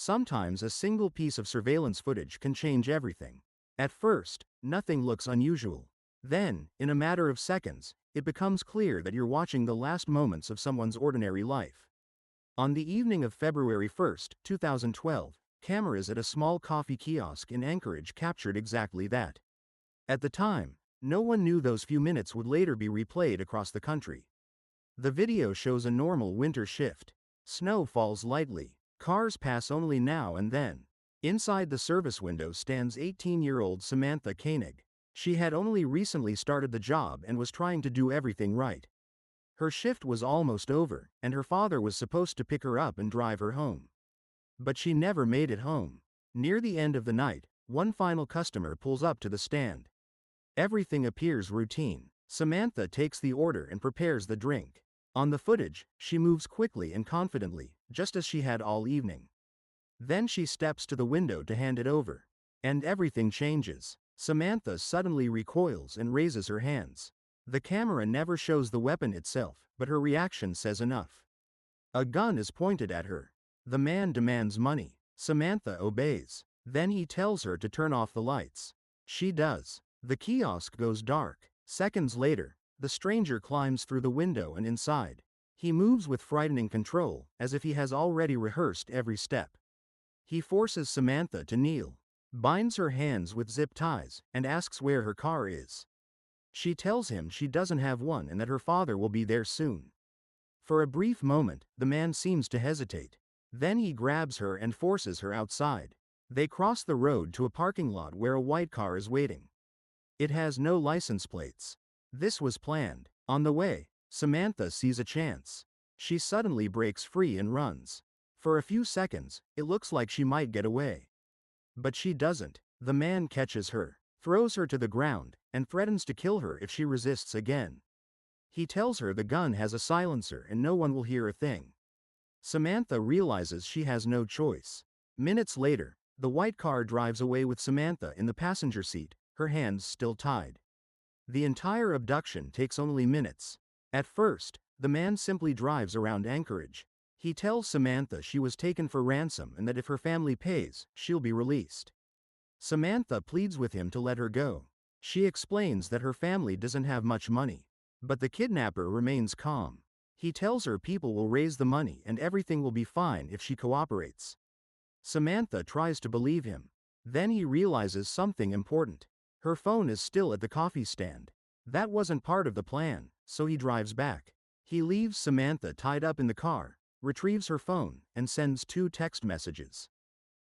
Sometimes a single piece of surveillance footage can change everything. At first, nothing looks unusual. Then, in a matter of seconds, it becomes clear that you're watching the last moments of someone's ordinary life. On the evening of February 1, 2012, cameras at a small coffee kiosk in Anchorage captured exactly that. At the time, no one knew those few minutes would later be replayed across the country. The video shows a normal winter shift. Snow falls lightly. Cars pass only now and then. Inside the service window stands 18-year-old Samantha Koenig. She had only recently started the job and was trying to do everything right. Her shift was almost over, and her father was supposed to pick her up and drive her home. But she never made it home. Near the end of the night, one final customer pulls up to the stand. Everything appears routine. Samantha takes the order and prepares the drink. On the footage, she moves quickly and confidently, just as she had all evening. Then she steps to the window to hand it over. And everything changes. Samantha suddenly recoils and raises her hands. The camera never shows the weapon itself, but her reaction says enough. A gun is pointed at her. The man demands money. Samantha obeys. Then he tells her to turn off the lights. She does. The kiosk goes dark. Seconds later, the stranger climbs through the window and inside. He moves with frightening control, as if he has already rehearsed every step. He forces Samantha to kneel, binds her hands with zip ties, and asks where her car is. She tells him she doesn't have one and that her father will be there soon. For a brief moment, the man seems to hesitate. Then he grabs her and forces her outside. They cross the road to a parking lot where a white car is waiting. It has no license plates. This was planned. On the way, Samantha sees a chance. She suddenly breaks free and runs. For a few seconds, it looks like she might get away. But she doesn't. The man catches her, throws her to the ground, and threatens to kill her if she resists again. He tells her the gun has a silencer and no one will hear a thing. Samantha realizes she has no choice. Minutes later, the white car drives away with Samantha in the passenger seat, her hands still tied. The entire abduction takes only minutes. At first, the man simply drives around Anchorage. He tells Samantha she was taken for ransom and that if her family pays, she'll be released. Samantha pleads with him to let her go. She explains that her family doesn't have much money. But the kidnapper remains calm. He tells her people will raise the money and everything will be fine if she cooperates. Samantha tries to believe him. Then he realizes something important. Her phone is still at the coffee stand. That wasn't part of the plan, so he drives back. He leaves Samantha tied up in the car, retrieves her phone, and sends 2 text messages.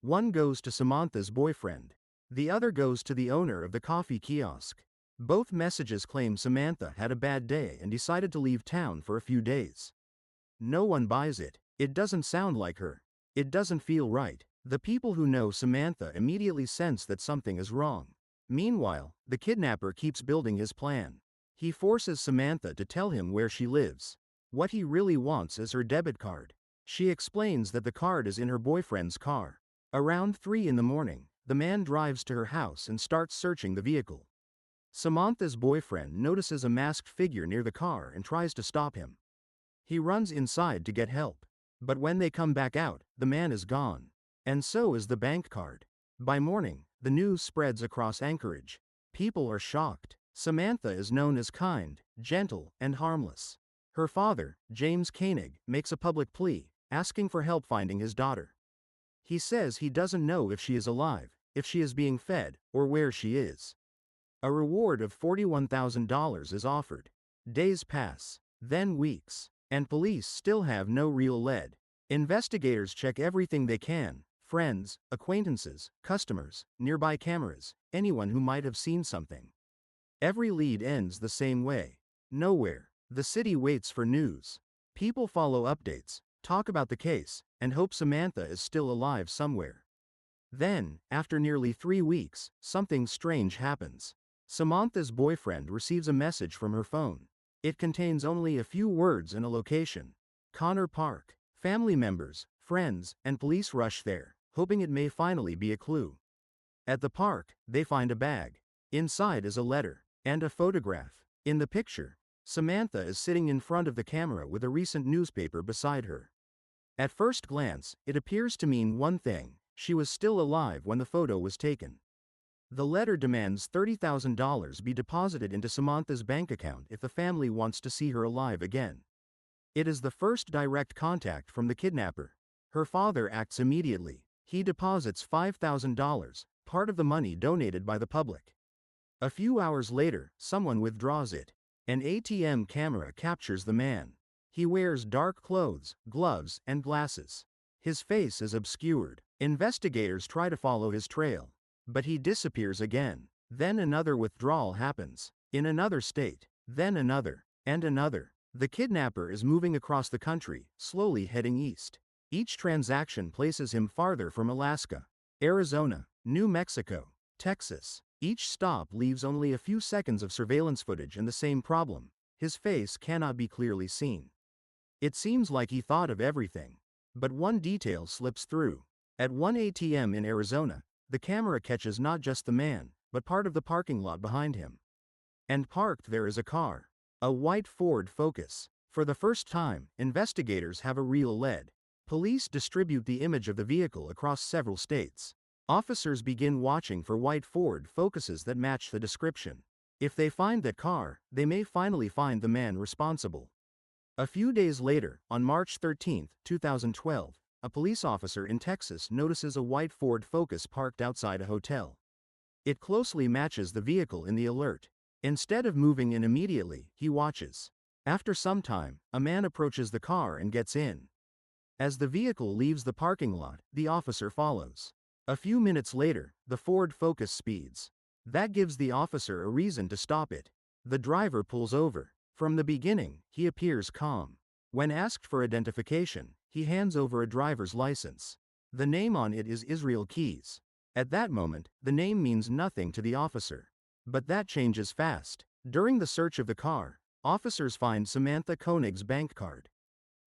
One goes to Samantha's boyfriend. The other goes to the owner of the coffee kiosk. Both messages claim Samantha had a bad day and decided to leave town for a few days. No one buys it. It doesn't sound like her. It doesn't feel right. The people who know Samantha immediately sense that something is wrong. Meanwhile, the kidnapper keeps building his plan. He forces Samantha to tell him where she lives. What he really wants is her debit card. She explains that the card is in her boyfriend's car. Around 3 in the morning, the man drives to her house and starts searching the vehicle. Samantha's boyfriend notices a masked figure near the car and tries to stop him. He runs inside to get help. But when they come back out, the man is gone. And so is the bank card. By morning, the news spreads across Anchorage. People are shocked. Samantha is known as kind, gentle, and harmless. Her father, James Koenig, makes a public plea, asking for help finding his daughter. He says he doesn't know if she is alive, if she is being fed, or where she is. A reward of $41,000 is offered. Days pass, then weeks, and police still have no real lead. Investigators check everything they can: friends, acquaintances, customers, nearby cameras, anyone who might have seen something. Every lead ends the same way: nowhere. The city waits for news. People follow updates, talk about the case, and hope Samantha is still alive somewhere. Then, after nearly 3 weeks, something strange happens. Samantha's boyfriend receives a message from her phone. It contains only a few words and a location: Connor Park. Family members, friends, and police rush there, hoping it may finally be a clue. At the park, they find a bag. Inside is a letter and a photograph. In the picture, Samantha is sitting in front of the camera with a recent newspaper beside her. At first glance, it appears to mean one thing: she was still alive when the photo was taken. The letter demands $30,000 be deposited into Samantha's bank account if the family wants to see her alive again. It is the first direct contact from the kidnapper. Her father acts immediately. He deposits $5,000, part of the money donated by the public. A few hours later, someone withdraws it. An ATM camera captures the man. He wears dark clothes, gloves, and glasses. His face is obscured. Investigators try to follow his trail, but he disappears again. Then another withdrawal happens, in another state, then another, and another. The kidnapper is moving across the country, slowly heading east. Each transaction places him farther from Alaska, Arizona, New Mexico, Texas. Each stop leaves only a few seconds of surveillance footage and the same problem: his face cannot be clearly seen. It seems like he thought of everything. But one detail slips through. At one ATM in Arizona, the camera catches not just the man, but part of the parking lot behind him. And parked there is a car. A white Ford Focus. For the first time, investigators have a real lead. Police distribute the image of the vehicle across several states. Officers begin watching for white Ford Focuses that match the description. If they find that car, they may finally find the man responsible. A few days later, on March 13, 2012, a police officer in Texas notices a white Ford Focus parked outside a hotel. It closely matches the vehicle in the alert. Instead of moving in immediately, he watches. After some time, a man approaches the car and gets in. As the vehicle leaves the parking lot, the officer follows. A few minutes later, the Ford Focus speeds. That gives the officer a reason to stop it. The driver pulls over. From the beginning, he appears calm. When asked for identification, he hands over a driver's license. The name on it is Israel Keys. At that moment, the name means nothing to the officer. But that changes fast. During the search of the car, officers find Samantha Koenig's bank card.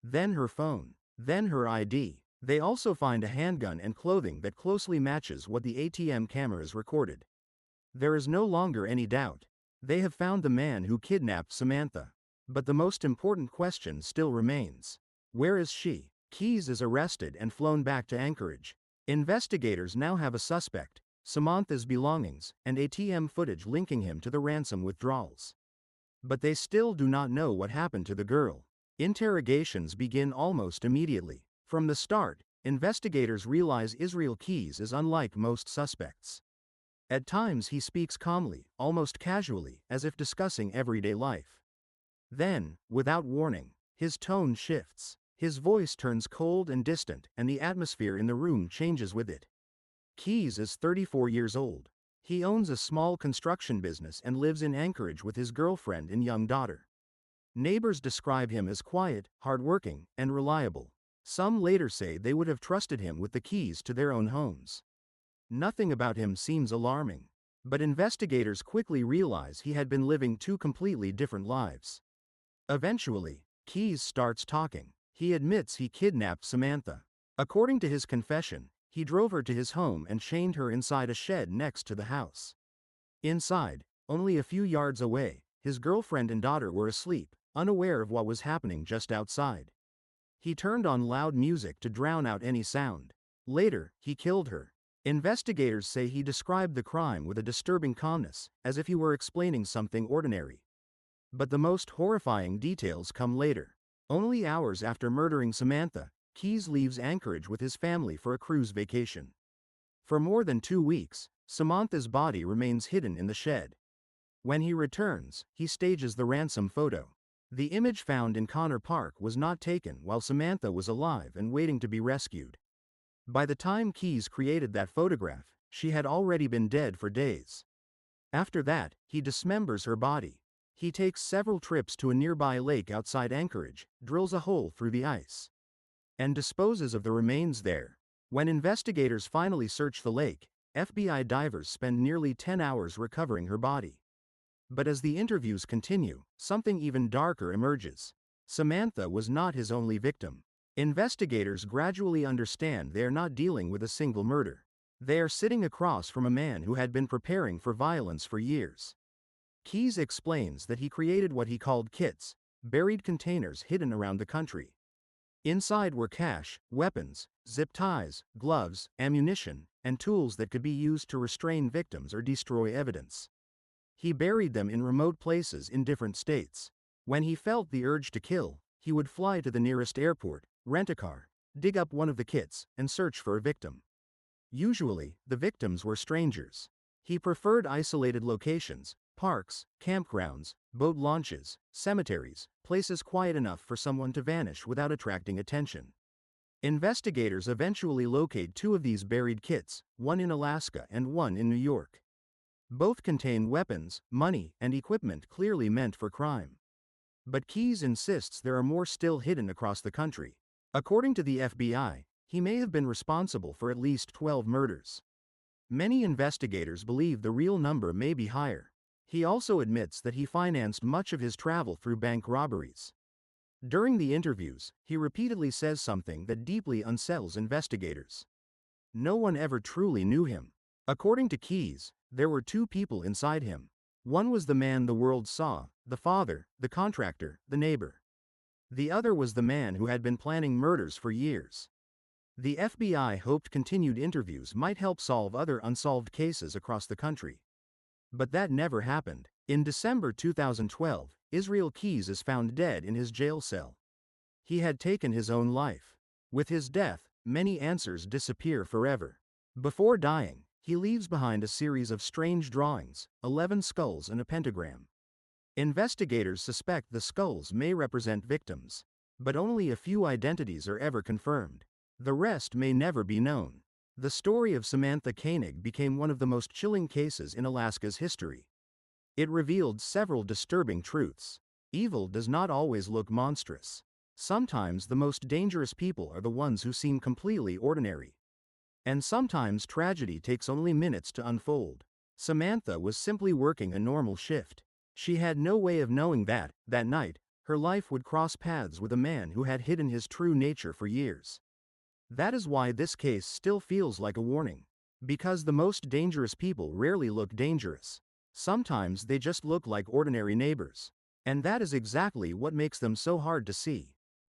Then her phone. Then her ID. They also find a handgun and clothing that closely matches what the ATM cameras recorded. There is no longer any doubt. They have found the man who kidnapped Samantha. But the most important question still remains. Where is she? Keys is arrested and flown back to Anchorage. Investigators now have a suspect: Samantha's belongings, and ATM footage linking him to the ransom withdrawals. But they still do not know what happened to the girl. Interrogations begin almost immediately. From the start, investigators realize Israel Keys is unlike most suspects. At times he speaks calmly, almost casually, as if discussing everyday life. Then, without warning, his tone shifts. His voice turns cold and distant, and the atmosphere in the room changes with it. Keys is 34 years old. He owns a small construction business and lives in Anchorage with his girlfriend and young daughter. Neighbors describe him as quiet, hardworking, and reliable. Some later say they would have trusted him with the keys to their own homes. Nothing about him seems alarming. But investigators quickly realize he had been living two completely different lives. Eventually, Keys starts talking. He admits he kidnapped Samantha. According to his confession, he drove her to his home and chained her inside a shed next to the house. Inside, only a few yards away, his girlfriend and daughter were asleep, unaware of what was happening just outside. He turned on loud music to drown out any sound. Later, he killed her. Investigators say he described the crime with a disturbing calmness, as if he were explaining something ordinary. But the most horrifying details come later. Only hours after murdering Samantha, Keys leaves Anchorage with his family for a cruise vacation. For more than 2 weeks, Samantha's body remains hidden in the shed. When he returns, he stages the ransom photo. The image found in Connor Park was not taken while Samantha was alive and waiting to be rescued. By the time Keys created that photograph, she had already been dead for days. After that, he dismembers her body. He takes several trips to a nearby lake outside Anchorage, drills a hole through the ice, and disposes of the remains there. When investigators finally search the lake, FBI divers spend nearly 10 hours recovering her body. But as the interviews continue, something even darker emerges. Samantha was not his only victim. Investigators gradually understand they are not dealing with a single murder. They are sitting across from a man who had been preparing for violence for years. Keys explains that he created what he called kits, buried containers hidden around the country. Inside were cash, weapons, zip ties, gloves, ammunition, and tools that could be used to restrain victims or destroy evidence. He buried them in remote places in different states. When he felt the urge to kill, he would fly to the nearest airport, rent a car, dig up one of the kits, and search for a victim. Usually, the victims were strangers. He preferred isolated locations, parks, campgrounds, boat launches, cemeteries, places quiet enough for someone to vanish without attracting attention. Investigators eventually locate two of these buried kits, one in Alaska and one in New York. Both contain weapons, money, and equipment clearly meant for crime. But Keyes insists there are more still hidden across the country. According to the FBI, he may have been responsible for at least 12 murders. Many investigators believe the real number may be higher. He also admits that he financed much of his travel through bank robberies. During the interviews, he repeatedly says something that deeply unsettles investigators. No one ever truly knew him. According to Keyes, there were two people inside him. One was the man the world saw, the father, the contractor, the neighbor. The other was the man who had been planning murders for years. The FBI hoped continued interviews might help solve other unsolved cases across the country. But that never happened. In December 2012, Israel Keyes is found dead in his jail cell. He had taken his own life. With his death, many answers disappear forever. Before dying, he leaves behind a series of strange drawings, 11 skulls and a pentagram. Investigators suspect the skulls may represent victims, but only a few identities are ever confirmed. The rest may never be known. The story of Samantha Koenig became one of the most chilling cases in Alaska's history. It revealed several disturbing truths. Evil does not always look monstrous. Sometimes the most dangerous people are the ones who seem completely ordinary. And sometimes tragedy takes only minutes to unfold. Samantha was simply working a normal shift. She had no way of knowing that night, her life would cross paths with a man who had hidden his true nature for years. That is why this case still feels like a warning. Because the most dangerous people rarely look dangerous. Sometimes they just look like ordinary neighbors. And that is exactly what makes them so hard to see.